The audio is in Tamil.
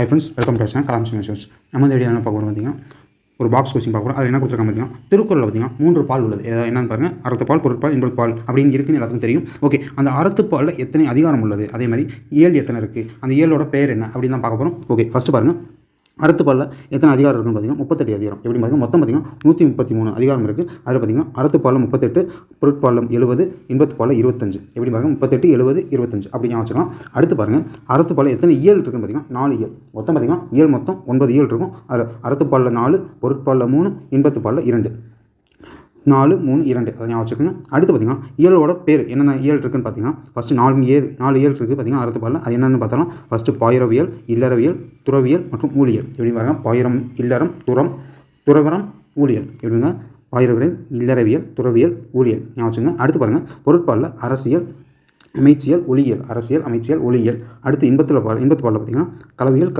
Hi friends, welcome to channel Kalam சிமென்ஸ். நம்ம இந்த வீடியோ என்ன பார்க்க போகிறோம் பார்த்தீங்கன்னா, ஒரு பாக்ஸ் கொஸ்டின் பார்க்க போகிறோம். அதில் என்ன கொடுத்துருக்காங்க பார்த்தீங்கன்னா, திருக்குறளில் பார்த்தீங்கன்னா 3 பால் உள்ளது. என்னன்னு பாருங்கள். அறத்துப்பால், பொருட்பால், இன்பப்பால் அப்படின்னு இருக்குன்னு எல்லாத்துக்கும் தெரியும். ஓகே, அந்த அறத்துப்பாலில் எத்தனை அதிகாரம் உள்ளது, அதே மாதிரி இயல் எத்தனை இருக்குது, அந்த இயலோட பேர் என்ன அப்படின்னு தான் பார்க்க போகிறோம். ஓகே, ஃபஸ்ட்டு பாருங்கள். அறத்துப்பாலில் எத்தனை அதிகாரம் இருக்குன்னு பார்த்தீங்கன்னா 38 அதிகாரம். எப்படி பார்த்தீங்கன்னா மொத்தம் பார்த்தீங்கன்னா 133 அதிகாரம் இருக்குது. அதில் பார்த்தீங்கன்னா அறத்துப்பாலில் 38, பொருட்பாலில் 70, இன்பத்துப்பாலில் 25. எப்படி பாருங்கள் 38, 70, 25 அப்படி ஞாபகம் வச்சுக்கலாம். அடுத்து பாருங்கள், அறத்துப்பாலில் எத்தனை இயல் இருக்குன்னு பார்த்தீங்கன்னா 4 இயல். மொத்தம் பார்த்தீங்கன்னா இயல் மொத்தம் 9 இயல் இருக்கும். அதில் அறத்துப்பாலில் 4, பொருட்பாலில் 3, இன்பத்துப்பாலில் 2. 4, 3, 2 அதை ஞாபகம் வச்சுக்கோங்க. அடுத்து பார்த்தீங்கன்னா இயலோட பேர் என்னென்ன இயல் இருக்குன்னு பார்த்தீங்கன்னா, ஃபஸ்ட்டு 4 இயல் இருக்குது பார்த்தீங்கன்னா அறத்துப்பாலில். அது என்னென்னு பார்த்தோம்னா, ஃபஸ்ட்டு பாயிரவியல், இல்லறவியல், துறவியல் மற்றும் ஊழியல். எப்படி பாருங்கள், பாயிரம், இல்லறம், துறவரம், ஊழியல். எப்படிங்க, பாயிரவியல், இல்லறவியல், துறவியல், ஊழியல் ஞாபகம் வச்சுக்கோங்க. அடுத்து பாருங்கள், பொருட்பாலில் அரசியல், அமைச்சியல், ஒளியியல். அரசியல், அமைச்சியல், ஒளியியல். அடுத்து இன்பத்துப்பாலில் பார்த்தீங்கன்னா கலவியல்,